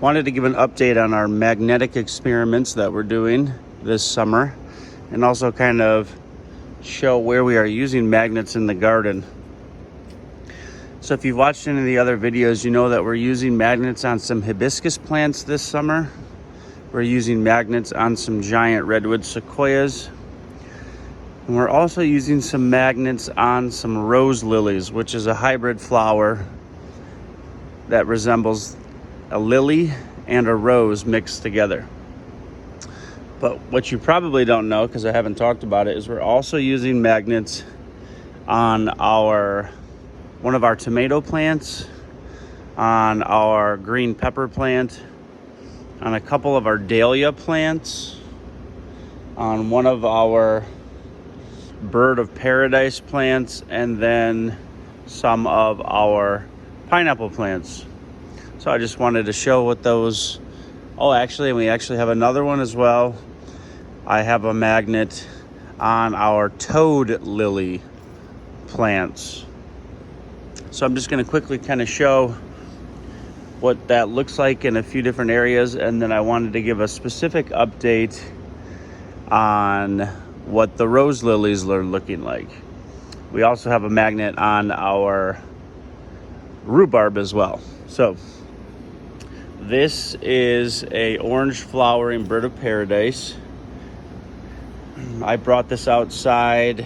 Wanted to give an update on our magnetic experiments that we're doing this summer, and also kind of show where we are using magnets in the garden. So if you've watched any of the other videos, you know that we're using magnets on some hibiscus plants this summer. We're using magnets on some giant redwood sequoias. And we're also using some magnets on some rose lilies, which is a hybrid flower that resembles a lily and a rose mixed together. But what you probably don't know, because I haven't talked about it, is we're also using magnets on one of our tomato plants, on our green pepper plant, on a couple of our dahlia plants, on one of our bird of paradise plants, and then some of our pineapple plants. So I just wanted to show what those, we actually have another one as well. I have a magnet on our toad lily plants. So I'm just going to quickly kind of show what that looks like in a few different areas, and then I wanted to give a specific update on what the rose lilies are looking like. We also have a magnet on our rhubarb as well. So this is a orange flowering bird of paradise. I brought this outside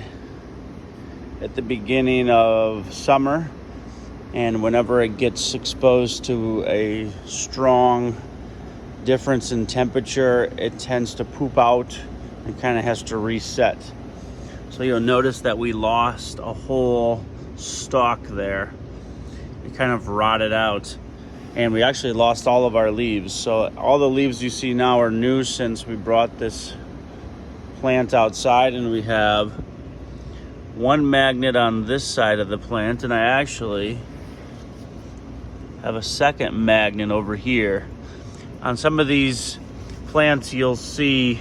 at the beginning of summer, and whenever it gets exposed to a strong difference in temperature, it tends to poop out and kind of has to reset. So you'll notice that we lost a whole stalk there. It kind of rotted out, and we actually lost all of our leaves. So all the leaves you see now are new since we brought this plant outside, and we have one magnet on this side of the plant, and I actually have a second magnet over here. On some of these plants you'll see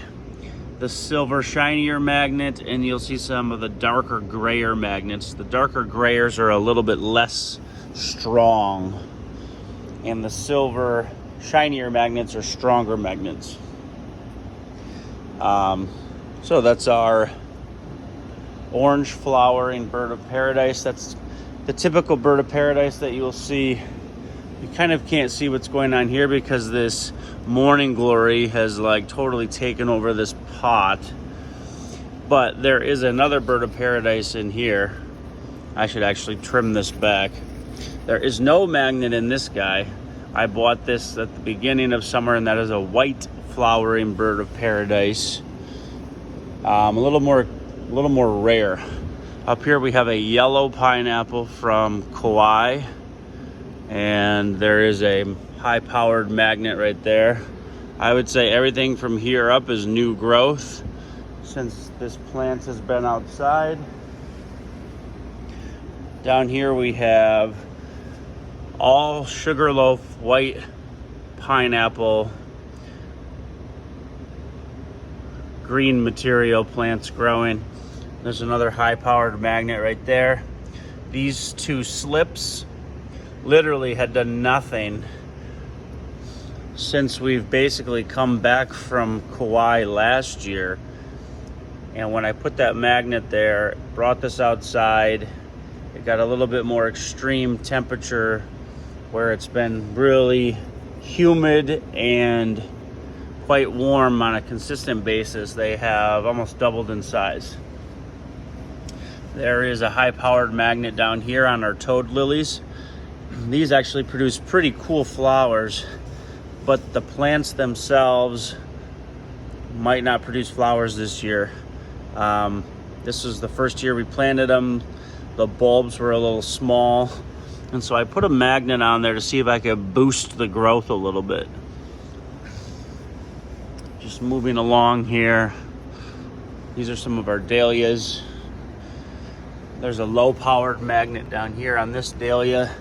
the silver shinier magnet, and you'll see some of the darker grayer magnets. The darker grayers are a little bit less strong, and the silver shinier magnets are stronger magnets. So that's our orange flowering bird of paradise. That's the typical bird of paradise that you'll see. You kind of can't see what's going on here because this morning glory has like totally taken over this pot. But there is another bird of paradise in here. I should actually trim this back. There is no magnet in this guy. I bought this at the beginning of summer, and that is a white flowering bird of paradise. A little more rare. Up here we have a yellow pineapple from Kauai, and there is a high-powered magnet right there. I would say everything from here up is new growth since this plant has been outside. Down here we have all sugarloaf white pineapple green material plants growing. There's another high-powered magnet right there. These two slips literally had done nothing since we've basically come back from Kauai last year. And when I put that magnet there, brought this outside, it got a little bit more extreme temperature where it's been really humid and quite warm on a consistent basis. They have almost doubled in size. There is a high-powered magnet down here on our toad lilies. These actually produce pretty cool flowers, but the plants themselves might not produce flowers this year. This was the first year we planted them. The bulbs were a little small, and so I put a magnet on there to see if I could boost the growth a little bit. Just moving along here. These are some of our dahlias. There's a low-powered magnet down here on this dahlia.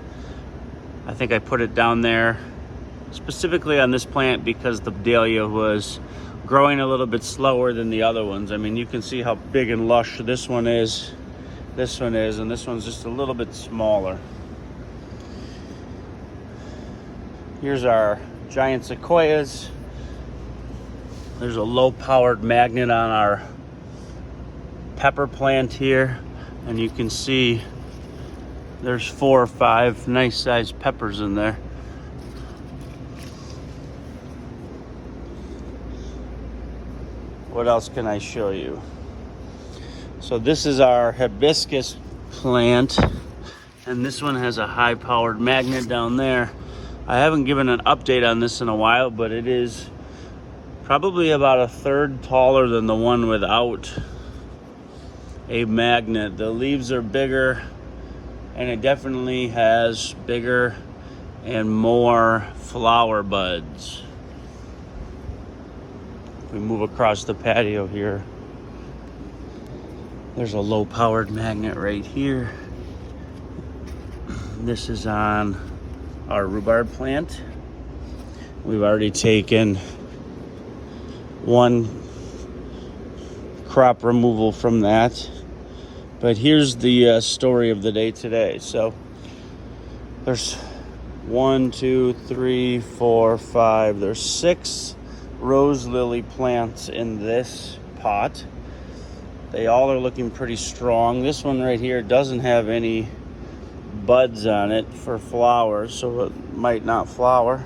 I think I put it down there specifically on this plant because the dahlia was growing a little bit slower than the other ones. I mean, you can see how big and lush this one is, and this one's just a little bit smaller. Here's our giant sequoias. There's a low-powered magnet on our pepper plant here, and you can see there's 4 or 5 nice-sized peppers in there. What else can I show you? So this is our hibiscus plant, and this one has a high-powered magnet down there. I haven't given an update on this in a while, but it is probably about a third taller than the one without a magnet. The leaves are bigger, and it definitely has bigger and more flower buds. If we move across the patio here, there's a low-powered magnet right here. This is on our rhubarb plant. We've already taken one crop removal from that. But here's the story of the day today. So there's 1, 2, 3, 4, 5. There's 6 rose lily plants in this pot. They all are looking pretty strong. This one right here doesn't have any buds on it for flowers, so it might not flower.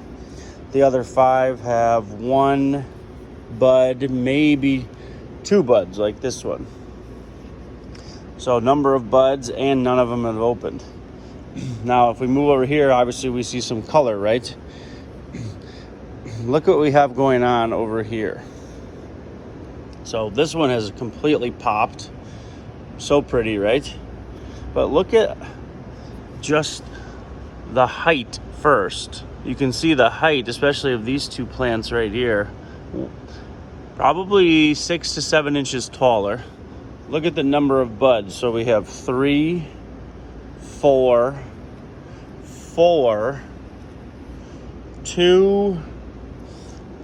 The other 5 have 1 bud, maybe 2 buds like this one. So number of buds, and none of them have opened. Now if we move over here, obviously we see some color, right? Look what we have going on over here. So this one has completely popped. So pretty, right? But look at just the height first. You can see the height, especially of these 2 plants right here. Probably 6 to 7 inches taller. Look at the number of buds. So we have 3, 4, 4, 2,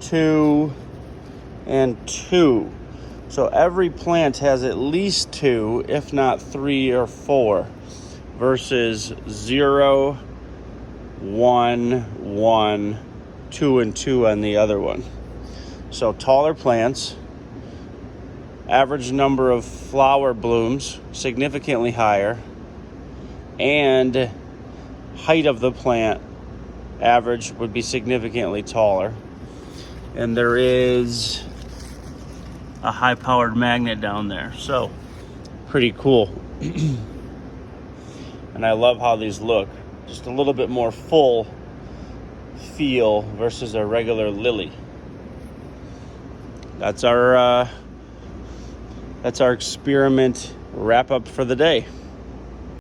2, and 2. So every plant has at least 2, if not 3 or 4, versus 0, 1, 1, 2, and 2 on the other one. So taller plants, average number of flower blooms significantly higher, and height of the plant average would be significantly taller. And there is a high-powered magnet down there, so pretty cool. And I love how these look, just a little bit more full feel versus a regular lily. That's our experiment wrap up for the day.